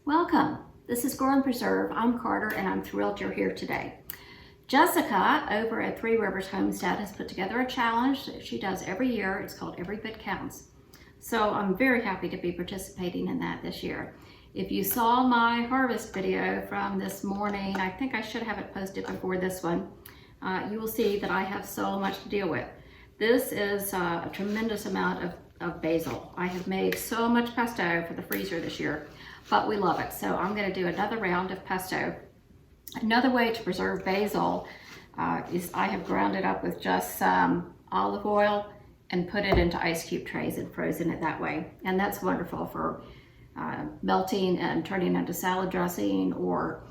Welcome. This is Grow and Preserve. I'm Carter and I'm thrilled you're here today. Jessica over at Three Rivers Homestead has put together a challenge that she does every year. It's called Every Bit Counts. So I'm very happy to be participating in that this year. If you saw my harvest video from this morning, I think I should have it posted before this one, you will see that I have so much to deal with. This is a tremendous amount of basil. I have made so much pesto for the freezer this year, but we love it. So I'm going to do another round of pesto. Another way to preserve basil is I have ground it up with just some olive oil and put it into ice cube trays and frozen it that way. And that's wonderful for melting and turning into salad dressing or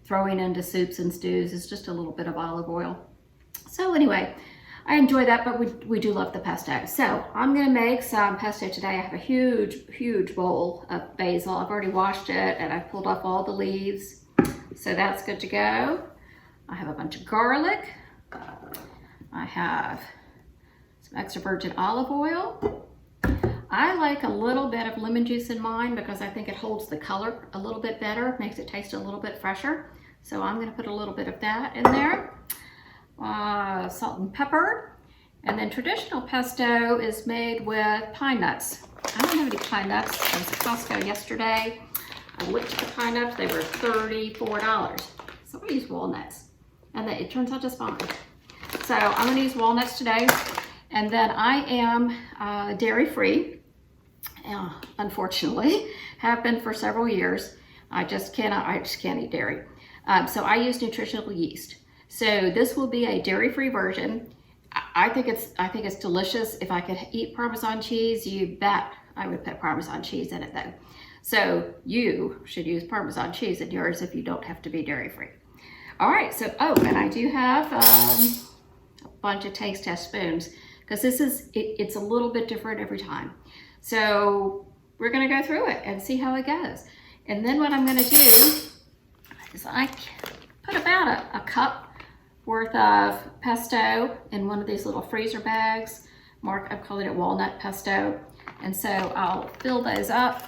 throwing into soups and stews. It's just a little bit of olive oil. So anyway, I enjoy that, but we do love the pesto. So I'm gonna make some pesto today. I have a huge bowl of basil. I've already washed it and I've pulled off all the leaves. So that's good to go. I have a bunch of garlic. I have some extra virgin olive oil. I like a little bit of lemon juice in mine because I think it holds the color a little bit better, makes it taste a little bit fresher. So I'm gonna put a little bit of that in there. Salt and pepper. And then traditional pesto is made with pine nuts. I don't have any pine nuts. I was at Costco yesterday. I looked at the pine nuts, they were $34. So I'm gonna use walnuts. And it turns out just fine. So I'm gonna use walnuts today. And then I am dairy-free, unfortunately, have been for several years. I just can't eat dairy. So I use nutritional yeast. So this will be a dairy-free version. I think it's delicious. If I could eat Parmesan cheese, you bet I would put Parmesan cheese in it though. So you should use Parmesan cheese in yours if you don't have to be dairy-free. All right, so, and I do have a bunch of taste test spoons because it's a little bit different every time. So we're gonna go through it and see how it goes. And then what I'm gonna do is I put about a cup worth of pesto in one of these little freezer bags. I'm calling it walnut pesto. And so I'll fill those up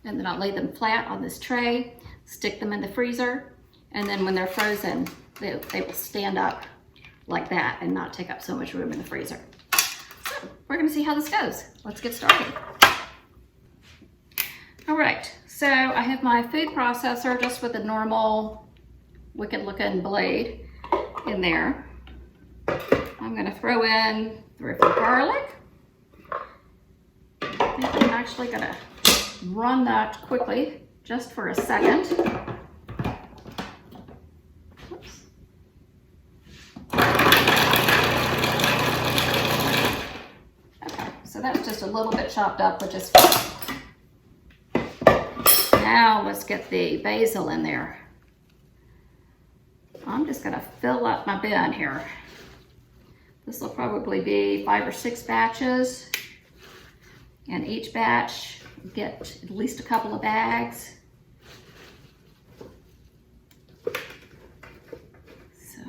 and then I'll lay them flat on this tray, stick them in the freezer, and then when they're frozen, they will stand up like that and not take up so much room in the freezer. So we're gonna see how this goes. Let's get started. All right, so I have my food processor just with a normal wicked looking blade in there. I'm gonna throw in 3 or 4 garlic. I think I'm actually gonna run that quickly just for a second. Oops. Okay, so that's just a little bit chopped up, which is fine. Now let's get the basil in there. I'm just gonna fill up my bin here. This will probably be 5 or 6 batches. And each batch get at least a couple of bags. So,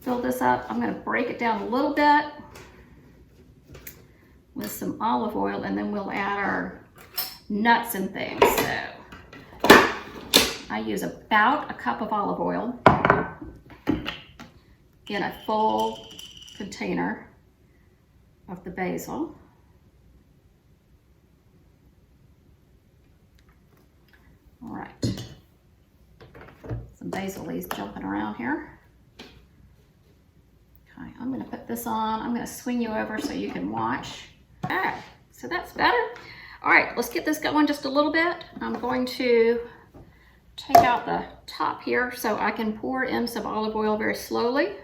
fill this up. I'm gonna break it down a little bit with some olive oil and then we'll add our nuts and things. So, I use about a cup of olive oil in a full container of the basil. All right, some basil leaves jumping around here. Okay, I'm gonna put this on. I'm gonna swing you over so you can watch. Okay, so that's better. All right, let's get this going just a little bit. I'm going to take out the top here so I can pour in some olive oil very slowly.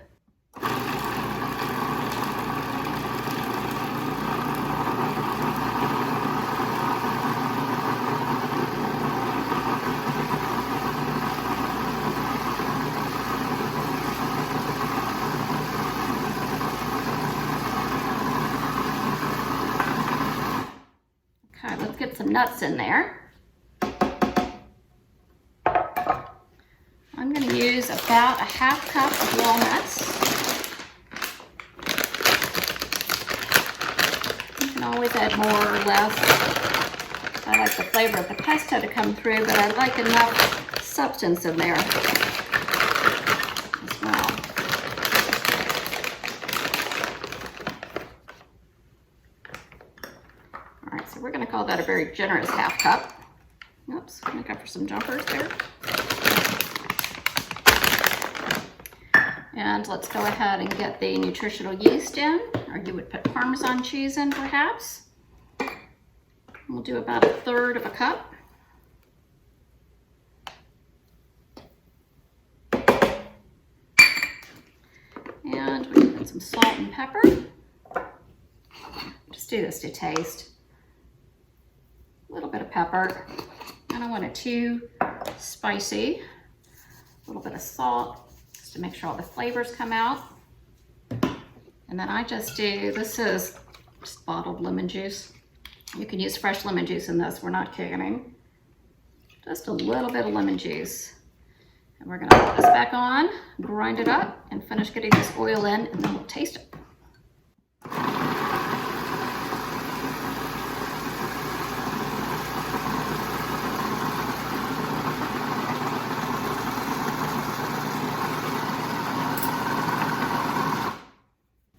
Okay, let's get some nuts in there. I'm going to use about a half cup of walnuts. You can always add more or less. I like the flavor of the pesto to come through, but I like enough substance in there as well. All right, so we're gonna call that a very generous half cup. Oops, I'm gonna go for some jumpers there. And let's go ahead and get the nutritional yeast in, or you would put Parmesan cheese in perhaps. We'll do about 1/3 of a cup. And we can put some salt and pepper. Just do this to taste. A little bit of pepper. I don't want it too spicy. A little bit of salt, just to make sure all the flavors come out. And then I just do, this is just bottled lemon juice. You can use fresh lemon juice in this, we're not kidding. Just a little bit of lemon juice. And we're gonna put this back on, grind it up, and finish getting this oil in, and then we'll taste it.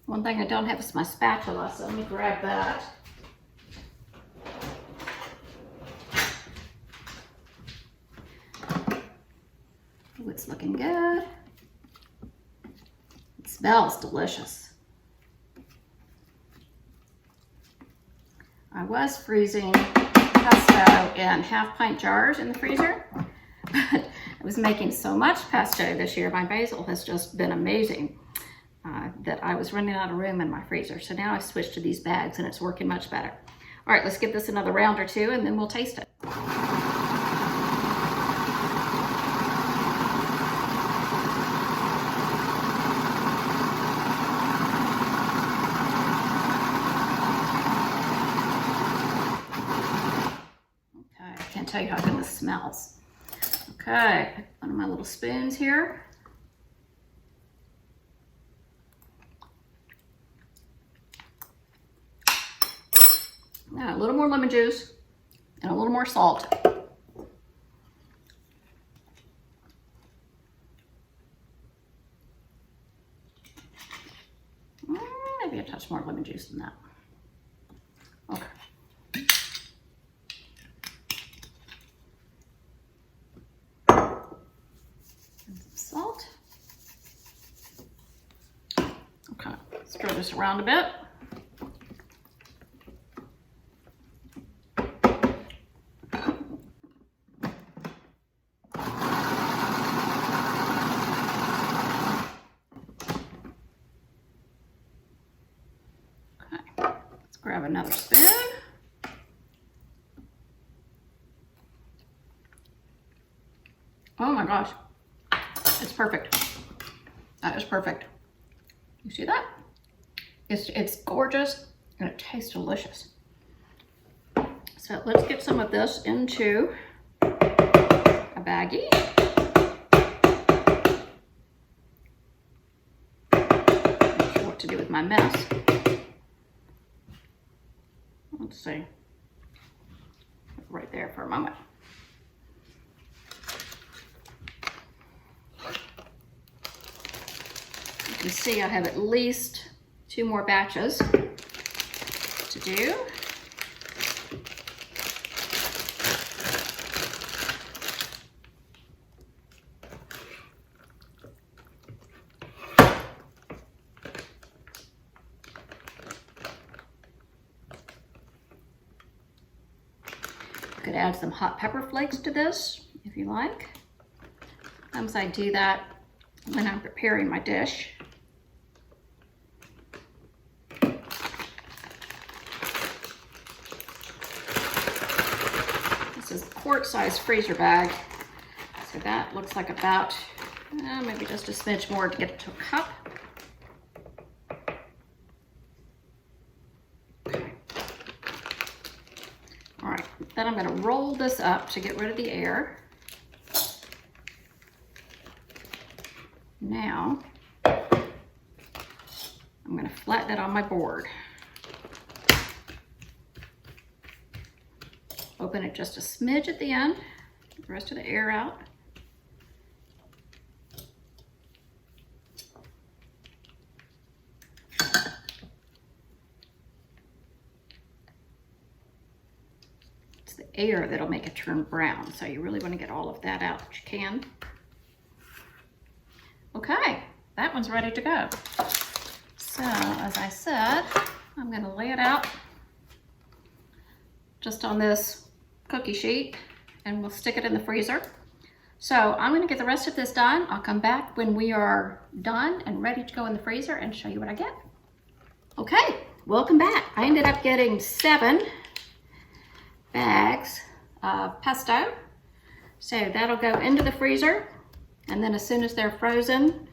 One thing I don't have is my spatula, so let me grab that. Oh, it's looking good. It smells delicious. I was freezing pesto in half-pint jars in the freezer, but I was making so much pesto this year. My basil has just been amazing. That I was running out of room in my freezer. So now I've switched to these bags and it's working much better. All right, let's give this another round or two and then we'll taste it. Okay, I can't tell you how good this smells. Okay, one of my little spoons here. Now, a little more lemon juice and a little more salt. Maybe a touch more lemon juice than that. Okay. And some salt. Okay, stir this around a bit. Grab another spoon. Oh my gosh, it's perfect. That is perfect. You see that? It's gorgeous and it tastes delicious. So let's get some of this into a baggie. Not sure what to do with my mess. Let's see, right there for a moment. You can see I have at least 2 more batches to do. Could add some hot pepper flakes to this if you like. Sometimes I do that when I'm preparing my dish. This is a quart-sized freezer bag, so that looks like about maybe just a smidge more to get it to a cup. Then I'm going to roll this up to get rid of the air. Now, I'm going to flatten it on my board. Open it just a smidge at the end, get the rest of the air out. It's the air that'll make it turn brown, so you really want to get all of that out that you can. Okay, that one's ready to go. So, as I said, I'm going to lay it out just on this cookie sheet and we'll stick it in the freezer. So I'm going to get the rest of this done. I'll come back when we are done and ready to go in the freezer and show you what I get. Okay, welcome back. I ended up getting 7 bags of pesto. So that'll go into the freezer, and then as soon as they're frozen,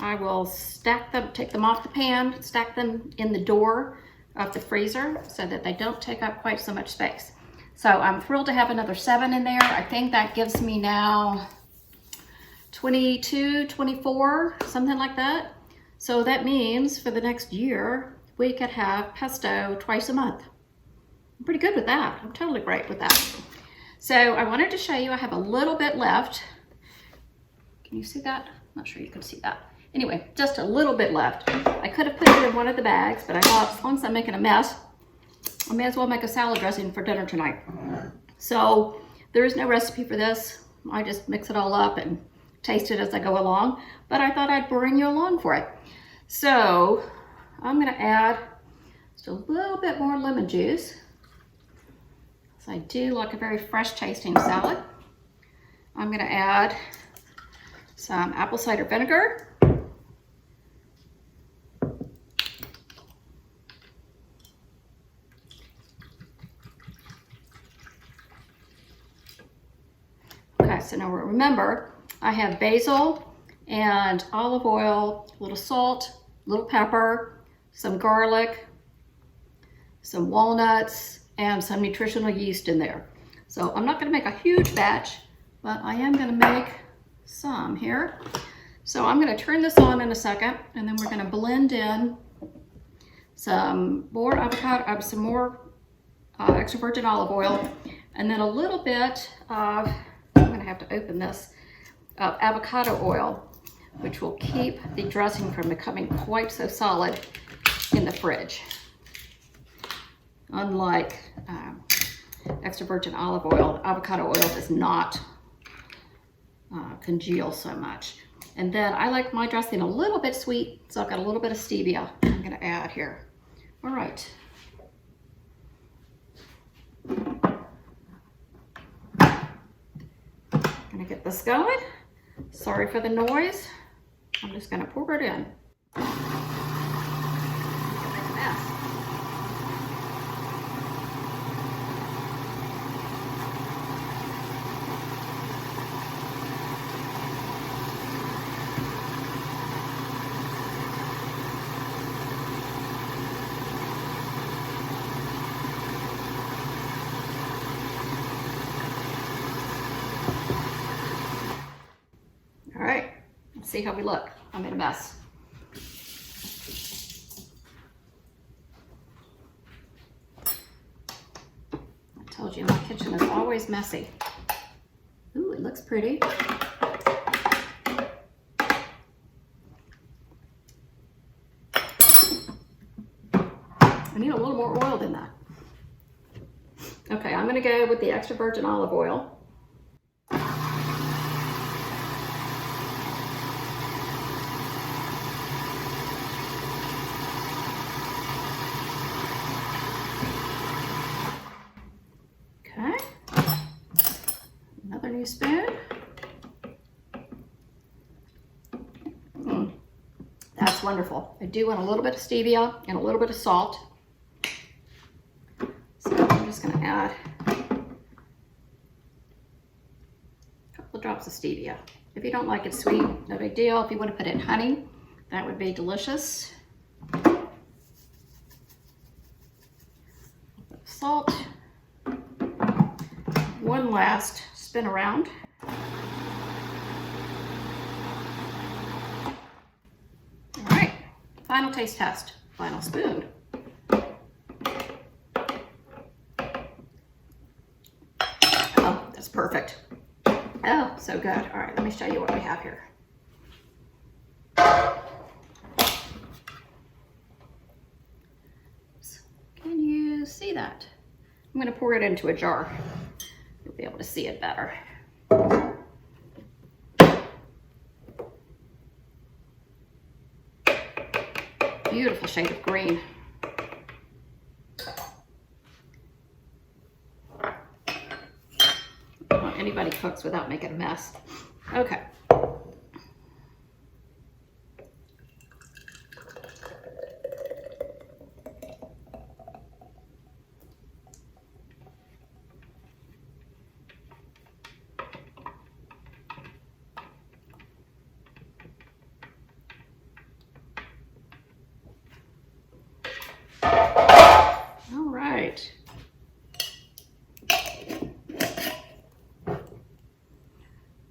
I will stack them, take them off the pan, stack them in the door of the freezer so that they don't take up quite so much space. So I'm thrilled to have another 7 in there. I think that gives me now 22, 24, something like that. So that means for the next year, we could have pesto twice a month. I'm pretty good with that. I'm totally great with that. So I wanted to show you, I have a little bit left. Can you see that? I'm not sure you can see that. Anyway, just a little bit left. I could have put it in one of the bags, but I thought as long as I'm making a mess, I may as well make a salad dressing for dinner tonight. So there is no recipe for this. I just mix it all up and taste it as I go along, but I thought I'd bring you along for it. So I'm gonna add just a little bit more lemon juice. So I do like a very fresh tasting salad. I'm gonna add some apple cider vinegar. Okay, so now remember, I have basil and olive oil, a little salt, a little pepper, some garlic, some walnuts, and some nutritional yeast in there. So I'm not gonna make a huge batch, but I am gonna make some here. So I'm gonna turn this on in a second, and then we're gonna blend in some more avocado, some more extra virgin olive oil, and then a little bit of, I'm gonna have to open this, avocado oil, which will keep the dressing from becoming quite so solid in the fridge. Unlike extra virgin olive oil, avocado oil does not congeal so much. And then I like my dressing a little bit sweet, so I've got a little bit of stevia I'm gonna add here. All right. Gonna get this going. Sorry for the noise. I'm just gonna pour it in. All right, let's see how we look. I'm in a mess. I told you my kitchen is always messy. Ooh, it looks pretty. I need a little more oil than that. Okay, I'm gonna go with the extra virgin olive oil. Spoon. That's wonderful. I do want a little bit of stevia and a little bit of salt. So I'm just going to add a couple of drops of stevia. If you don't like it sweet, no big deal. If you want to put in honey, that would be delicious. Salt. One last spin around. All right, final taste test, final spoon. That's perfect. Oh, so good. All right, let me show you what we have here. Can you see that? I'm going to pour it into a jar. You'll be able to see it better. Beautiful shade of green. Anybody cooks without making a mess. Okay. All right.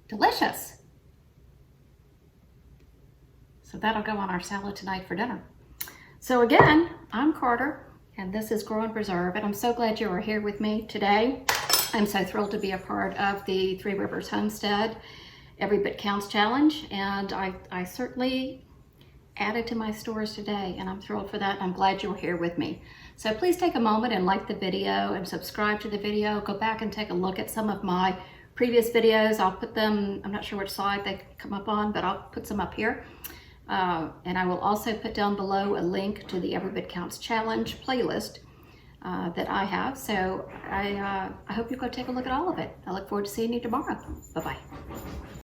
Delicious. So that'll go on our salad tonight for dinner. So again, I'm Carter, and this is Grow and Preserve, and I'm so glad you are here with me today. I'm so thrilled to be a part of the Three Rivers Homestead Every Bit Counts Challenge, and I certainly added to my stores today, and I'm thrilled for that. I'm glad you're here with me. So please take a moment and like the video and subscribe to the video. Go back and take a look at some of my previous videos. I'll put them, I'm not sure which slide they come up on, but I'll put some up here. And I will also put down below a link to the Every Bit Counts Challenge playlist that I have. So I hope you go take a look at all of it. I look forward to seeing you tomorrow. Bye-bye.